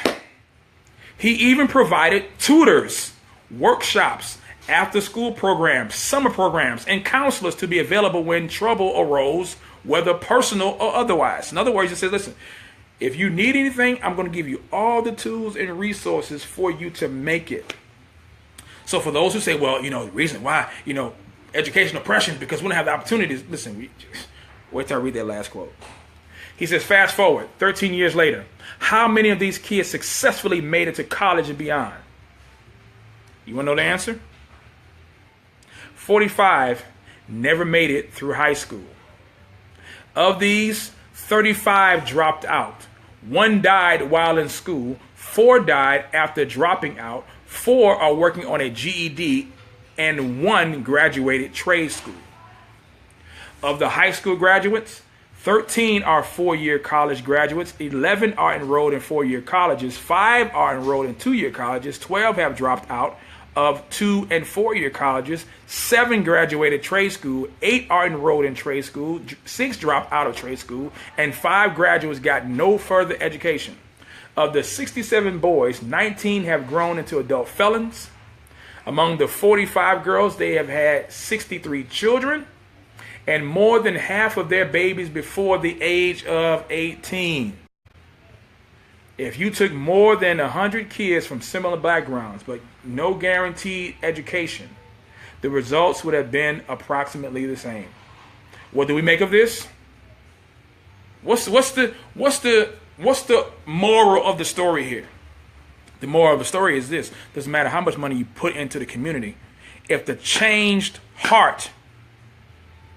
he even provided tutors, workshops, after-school programs, summer programs, and counselors to be available when trouble arose whether personal or otherwise. In other words, he says, listen, if you need anything, I'm going to give you all the tools and resources for you to make it. So for those who say, well, the reason why, education oppression is because we don't have the opportunities. Listen, wait till I read that last quote. He says, fast forward 13 years later, how many of these kids successfully made it to college and beyond? You want to know the answer? 45 never made it through high school. Of these, 35 dropped out. 1 died while in school. 4 died after dropping out. 4 are working on a GED, and 1 graduated trade school. Of the high school graduates, 13 are 4-year college graduates. 11 are enrolled in 4-year colleges. 5 are enrolled in 2-year colleges. 12 have dropped out of 2- and 4-year colleges. 7 graduated trade school. 8 are enrolled in trade school. 6 dropped out of trade school. And 5 graduates got no further education. Of the 67 boys, 19 have grown into adult felons. Among the 45 girls, they have had 63 children, and more than half of their babies before the age of 18. If you took more than 100 kids from similar backgrounds, but no guaranteed education, the results would have been approximately the same. What do we make of this? What's the moral of the story here? The moral of the story is this: doesn't matter how much money you put into the community, if the changed heart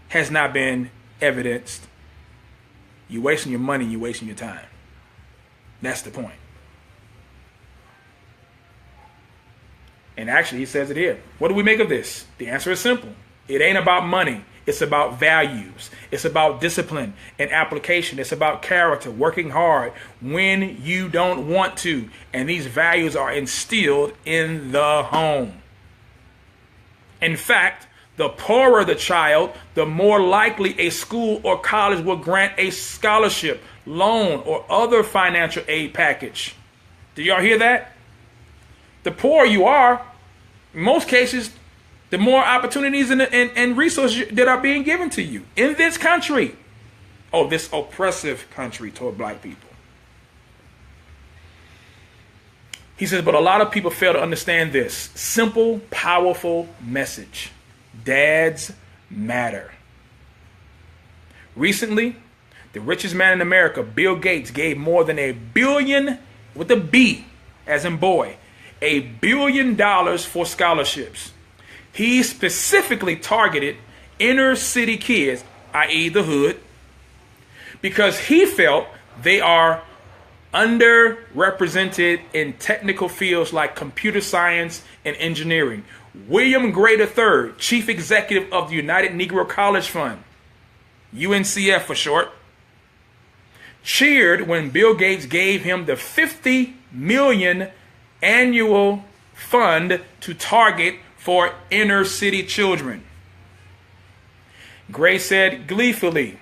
has not been evidenced, you're wasting your money, you're wasting your time. That's the point. And actually, he says it here. What do we make of this? The answer is simple. It ain't about money. It's about values. It's about discipline and application. It's about character, working hard when you don't want to. And these values are instilled in the home. In fact, the poorer the child, the more likely a school or college will grant a scholarship, loan, or other financial aid package. Do y'all hear that? The poorer you are, in most cases, the more opportunities and resources that are being given to you in this country. Oh, this oppressive country toward black people. He says, but a lot of people fail to understand this simple, powerful message. Dads matter. Recently, the richest man in America, Bill Gates, gave more than $1 billion, with a B as in boy, $1 billion for scholarships. He specifically targeted inner city kids, i.e. the hood, because he felt they are underrepresented in technical fields like computer science and engineering. William Gray III, chief executive of the United Negro College Fund, UNCF for short, cheered when Bill Gates gave him the $50 million annual fund to target for inner city children. Gray said gleefully,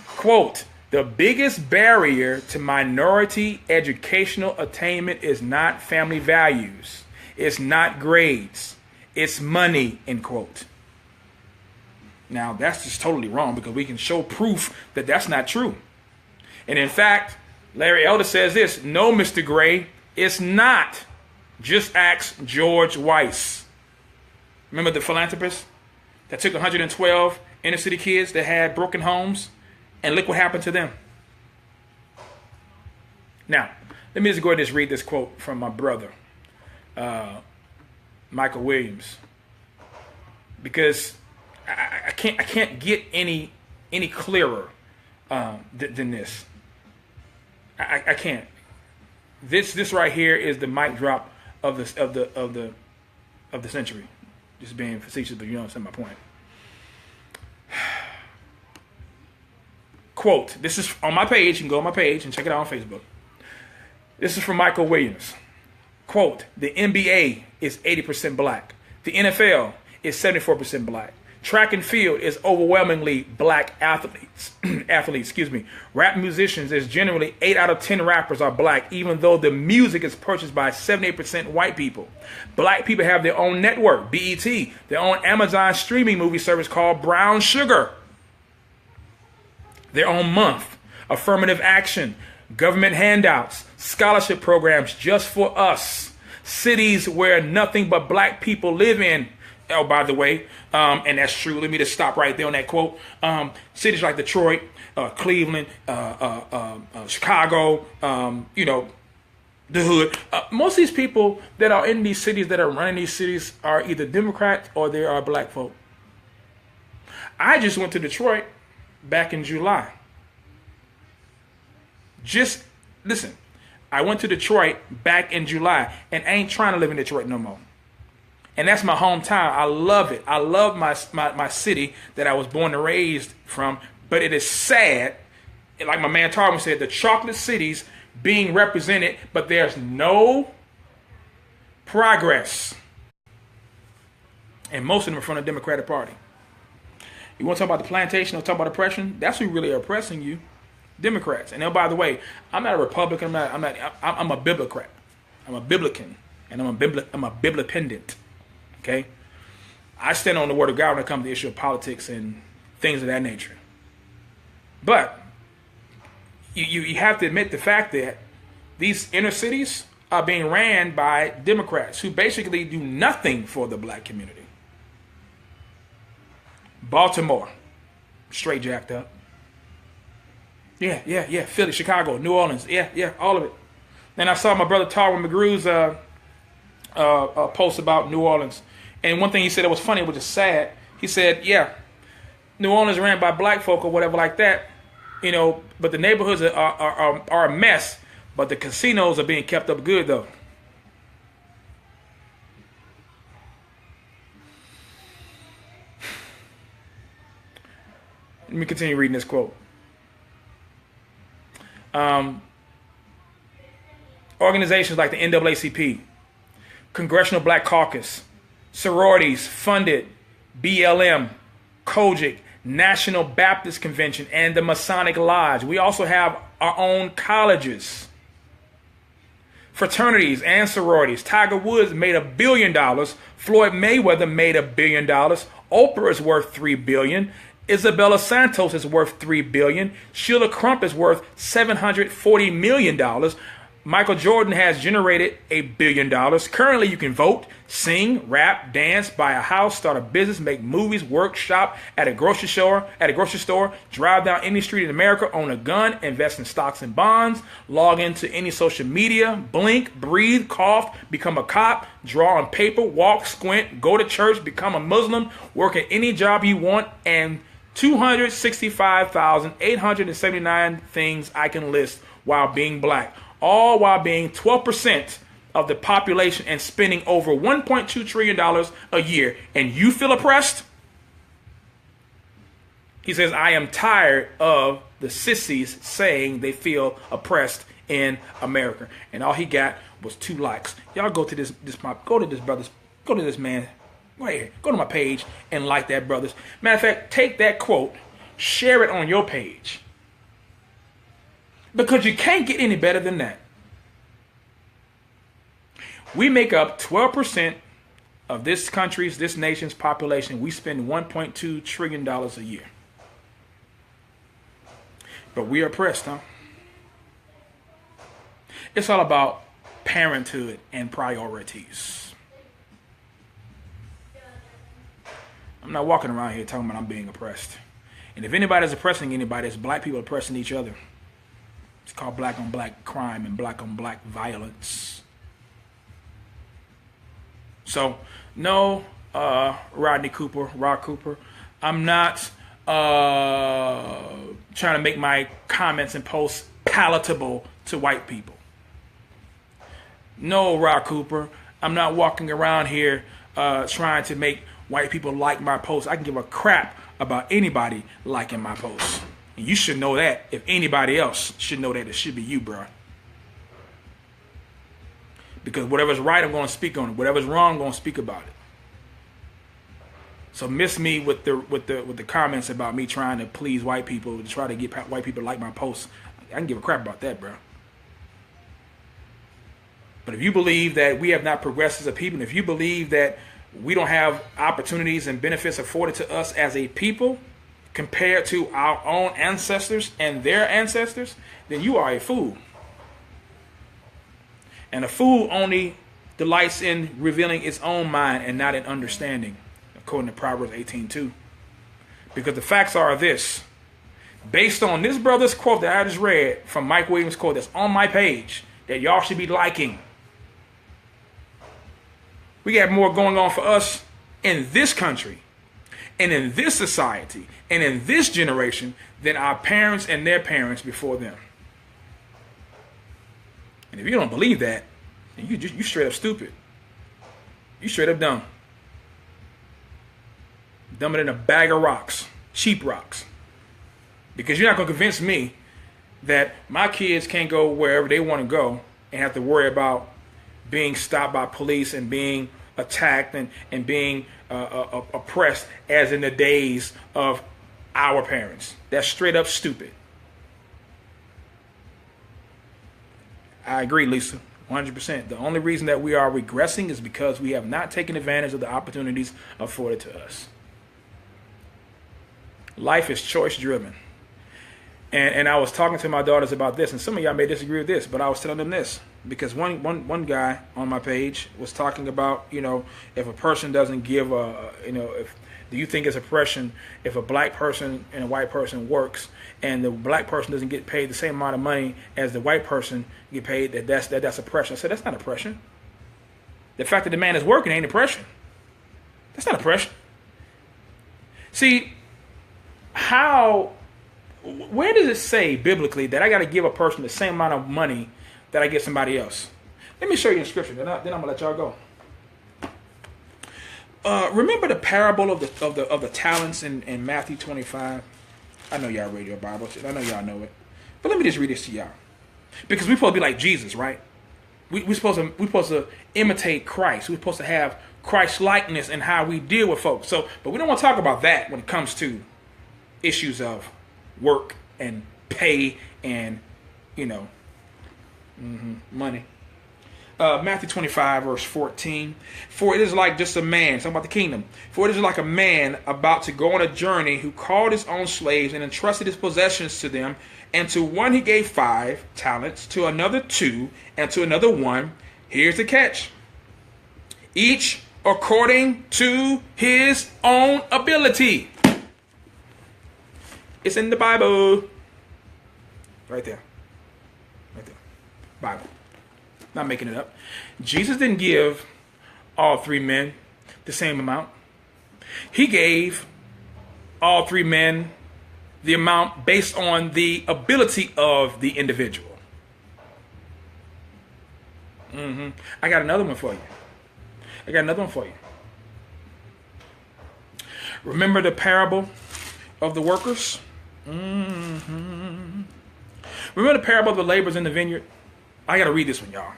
quote, the biggest barrier to minority educational attainment is not family values. It's not grades. It's money, end quote. Now, that's just totally wrong because we can show proof that that's not true. And in fact, Larry Elder says this, no, Mr. Gray, it's not. Just ask George Weiss. Remember the philanthropist that took 112 inner city kids that had broken homes, and look what happened to them. Now, let me just go ahead and just read this quote from my brother, Michael Williams, because I can't get any clearer than this. I can't. This right here is the mic drop of the century. Just being facetious, but you understand my point. Quote, this is on my page. You can go on my page and check it out on Facebook. This is from Michael Williams. Quote, the NBA is 80% black. The NFL is 74% black. Track and field is overwhelmingly black athletes. Rap musicians is generally 8 out of 10 rappers are black, even though the music is purchased by 78% white people. Black people have their own network, BET, their own Amazon streaming movie service called Brown Sugar. their own month, affirmative action, government handouts, scholarship programs just for us, cities where nothing but black people live in. Oh, by the way, and that's true. Let me just stop right there on that quote. Cities like Detroit, Cleveland, Chicago, the hood. Most of these people that are in these cities, that are running these cities, are either Democrats or they are black folk. I just went to Detroit back in July. Just listen, I went to Detroit back in July, and I ain't trying to live in Detroit no more. And that's my hometown. I love it. I love my city that I was born and raised from. But it is sad, like my man Tarwin said, the chocolate cities being represented, but there's no progress. And most of them are from the Democratic Party. You want to talk about the plantation or talk about oppression? That's who really are oppressing you. Democrats. And oh, by the way, I'm not a Republican. I'm a Biblicrat. I'm a Biblican. And I'm a Biblipendent. Okay? I stand on the word of God when it comes to the issue of politics and things of that nature. But you have to admit the fact that these inner cities are being ran by Democrats who basically do nothing for the black community. Baltimore, straight jacked up. Yeah. Philly, Chicago, New Orleans. Yeah, all of it. Then I saw my brother Tarwin McGrew's post about New Orleans. And one thing he said that was funny, which is sad. He said, yeah, New Orleans ran by black folk or whatever like that, but the neighborhoods are a mess, but the casinos are being kept up good though. Let me continue reading this quote. Organizations like the NAACP, Congressional Black Caucus, sororities funded, BLM, COGIC, National Baptist Convention, and the Masonic Lodge. We also have our own colleges, fraternities, and sororities. Tiger Woods made $1 billion. Floyd Mayweather made $1 billion. Oprah is worth $3 billion. Isabella Santos is worth $3 billion. Sheila Crump is worth $740 million. Michael Jordan has generated $1 billion. Currently, you can vote, sing, rap, dance, buy a house, start a business, make movies, workshop at a grocery store, drive down any street in America, own a gun, invest in stocks and bonds, log into any social media, blink, breathe, cough, become a cop, draw on paper, walk, squint, go to church, become a Muslim, work at any job you want, and 265,879 things I can list while being black. All while being 12% of the population and spending over $1.2 trillion a year. And you feel oppressed? He says, I am tired of the sissies saying they feel oppressed in America. And all he got was 2 likes. Y'all go to this man right here. Go to my page and like that, brothers. Matter of fact, take that quote, share it on your page. Because you can't get any better than that. We make up 12% of this nation's population. We spend $1.2 trillion a year. But we are oppressed, huh? It's all about parenthood and priorities. I'm not walking around here talking about I'm being oppressed. And if anybody's oppressing anybody, it's black people oppressing each other. It's called black on black crime and black on black violence. So, no, Rod Cooper, I'm not trying to make my comments and posts palatable to white people. No, Rod Cooper, I'm not walking around here trying to make white people like my posts. I can give a crap about anybody liking my posts. And you should know that. If anybody else should know that, it should be you, bro. Because whatever's right, I'm going to speak on it. Whatever's wrong, I'm going to speak about it. So miss me with the comments about me trying to please white people, to try to get white people to like my posts. I can give a crap about that, bro. But if you believe that we have not progressed as a people, and if you believe that we don't have opportunities and benefits afforded to us as a people, compared to our own ancestors and their ancestors, then you are a fool. And a fool only delights in revealing its own mind and not in understanding, according to Proverbs 18:2. Because the facts are this. Based on this brother's quote that I just read from Mike Williams' quote that's on my page that y'all should be liking, we got more going on for us in this country and in this society and in this generation than our parents and their parents before them. And if you don't believe that, then you straight up stupid. You straight up dumb. Dumber than a bag of rocks, cheap rocks. Because you're not going to convince me that my kids can't go wherever they want to go and have to worry about being stopped by police and being attacked and being oppressed as in the days of our parents. That's straight up stupid. I agree, Lisa, 100%. The only reason that we are regressing is because we have not taken advantage of the opportunities afforded to us. Life is choice driven. And I was talking to my daughters about this, and some of y'all may disagree with this, but I was telling them this. Because one guy on my page was talking about, if a person doesn't give do you think it's oppression if a black person and a white person works and the black person doesn't get paid the same amount of money as the white person get paid, that's oppression? I said, that's not oppression. The fact that the man is working ain't oppression. That's not oppression. See, where does it say biblically that I got to give a person the same amount of money that I give somebody else? Let me show you in scripture, then I'm gonna let y'all go. Remember the parable of the talents in Matthew 25? I know y'all read your Bible. I know y'all know it, but let me just read this to y'all, because we're supposed to be like Jesus, right? We're supposed to imitate Christ. We're supposed to have Christ likeness in how we deal with folks. But we don't want to talk about that when it comes to issues of work and pay and money. Matthew 25 verse 14. For it is like just a man, talking about the kingdom. For it is like a man about to go on a journey who called his own slaves and entrusted his possessions to them. And to one he gave 5 talents, to another 2, and to another 1. Here's the catch. Each according to his own ability. It's in the Bible. Right there. Right there. Bible. Not making it up. Jesus didn't give all 3 men the same amount. He gave all 3 men the amount based on the ability of the individual. I got another one for you. Remember the parable of the workers? Remember the parable of the laborers in the vineyard? I got to read this one, y'all.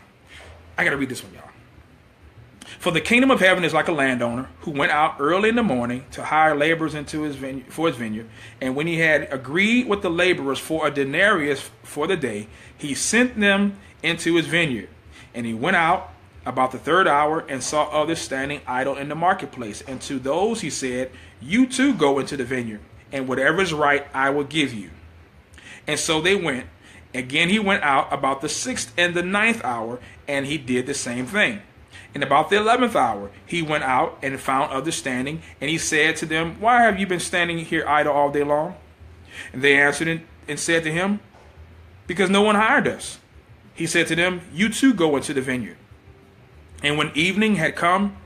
For the kingdom of heaven is like a landowner who went out early in the morning to hire laborers into his vineyard. And when he had agreed with the laborers for a denarius for the day, he sent them into his vineyard. And he went out about the 3rd hour and saw others standing idle in the marketplace. And to those he said, you too go into the vineyard, and whatever is right I will give you. And so they went. Again he went out about the 6th and the 9th hour, and he did the same thing. And about the 11th hour he went out and found others standing, and he said to them, why have you been standing here idle all day long? And they answered and said to him, because no one hired us. He said to them, you too go into the vineyard. And when evening had come,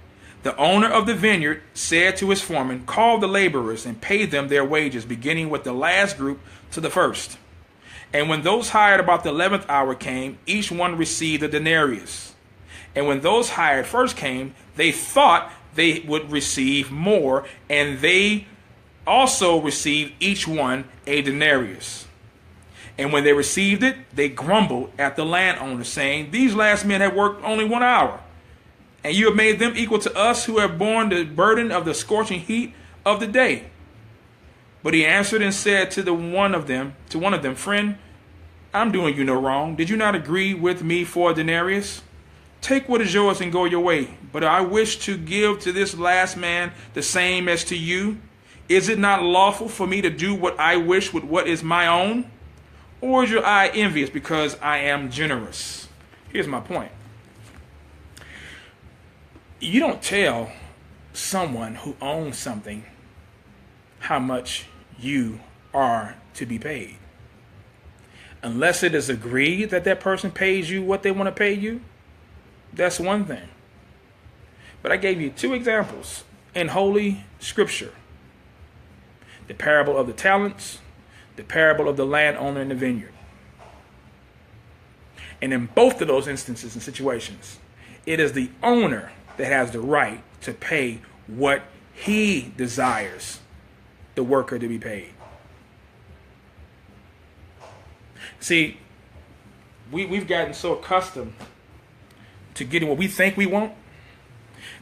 the owner of the vineyard said to his foreman, call the laborers and pay them their wages, beginning with the last group to the first. And when those hired about the 11th hour came, each one received a denarius. And when those hired first came, they thought they would receive more, and they also received each one a denarius. And when they received it, they grumbled at the landowner, saying, these last men have worked only 1 hour, and you have made them equal to us who have borne the burden of the scorching heat of the day. But he answered and said to one of them, friend, I'm doing you no wrong. Did you not agree with me for a denarius? Take what is yours and go your way. But I wish to give to this last man the same as to you. Is it not lawful for me to do what I wish with what is my own? Or is your eye envious because I am generous? Here's my point. You don't tell someone who owns something how much you are to be paid. Unless it is agreed that that person pays you what they want to pay you, that's one thing. But I gave you 2 examples in Holy Scripture. The parable of the talents, the parable of the landowner in the vineyard. And in both of those instances and situations, it is the owner that has the right to pay what he desires the worker to be paid. See, we've gotten so accustomed to getting what we think we want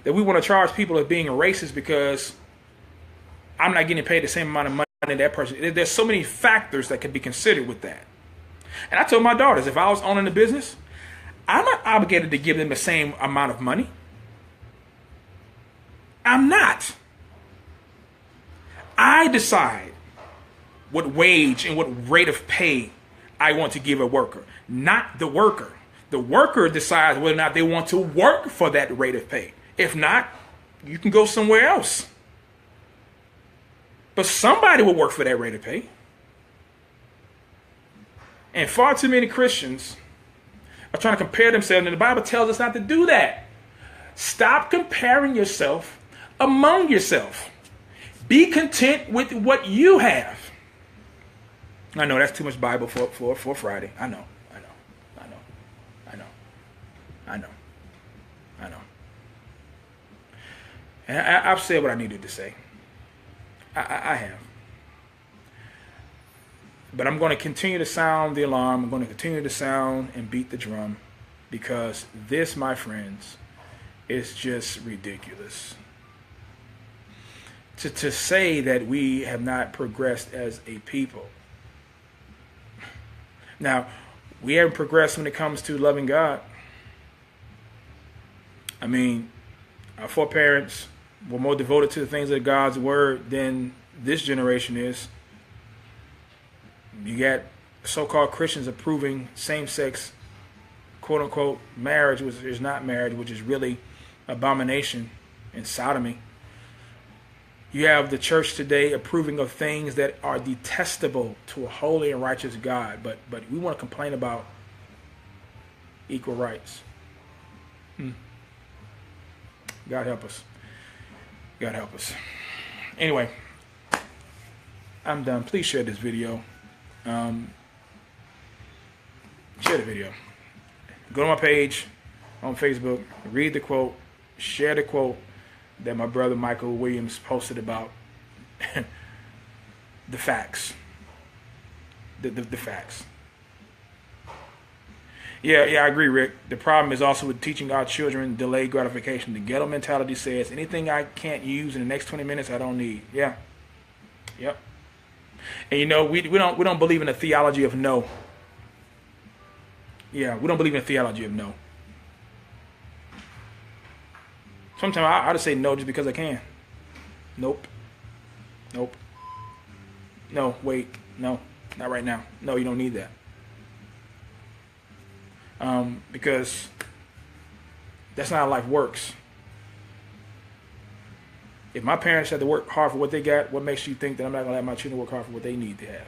that we want to charge people as being racist because I'm not getting paid the same amount of money that that person. There's so many factors that could be considered with that. And I told my daughters, if I was owning a business, I'm not obligated to give them the same amount of money. I'm not. I decide what wage and what rate of pay I want to give a worker, not the worker. The worker decides whether or not they want to work for that rate of pay. If not, you can go somewhere else. But somebody will work for that rate of pay. And far too many Christians are trying to compare themselves, and the Bible tells us not to do that. Stop comparing yourself among yourself. Be content with what you have. I know that's too much Bible for Friday. I know. And I've said what I needed to say. I have. But I'm going to continue to sound the alarm. I'm going to continue to sound and beat the drum, because this, my friends, is just ridiculous. To say that we have not progressed as a people. Now, we haven't progressed when it comes to loving God. I mean, our foreparents were more devoted to the things of God's word than this generation is. You got so-called Christians approving same-sex, quote-unquote, marriage, which is not marriage, which is really abomination and sodomy. You have the church today approving of things that are detestable to a holy and righteous God, but we want to complain about equal rights. God help us. God help us. Anyway, I'm done. Please share this video. Share the video. Go to my page on Facebook, read the quote, share the quote that my brother Michael Williams posted about the facts. The facts. Yeah, I agree, Rick. The problem is also with teaching our children delayed gratification. The ghetto mentality says anything I can't use in the next 20 minutes, I don't need. Yeah. Yep. And you know, we don't believe in the theology of no. Yeah, we don't believe in the theology of no. Sometimes I just say no just because I can. Nope. No, wait. No, not right now. No, you don't need that. Because that's not how life works. If my parents had to work hard for what they got, what makes you think that I'm not going to let my children work hard for what they need to have?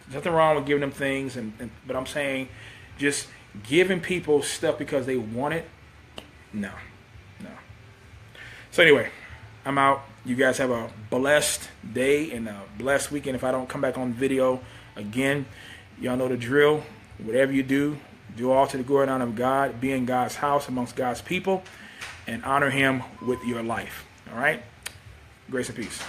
There's nothing wrong with giving them things, but I'm saying just giving people stuff because they want it, no. So anyway, I'm out. You guys have a blessed day and a blessed weekend. If I don't come back on video again, y'all know the drill. Whatever you do all to the glory and honor of God. Be in God's house amongst God's people and honor him with your life. All right? Grace and peace.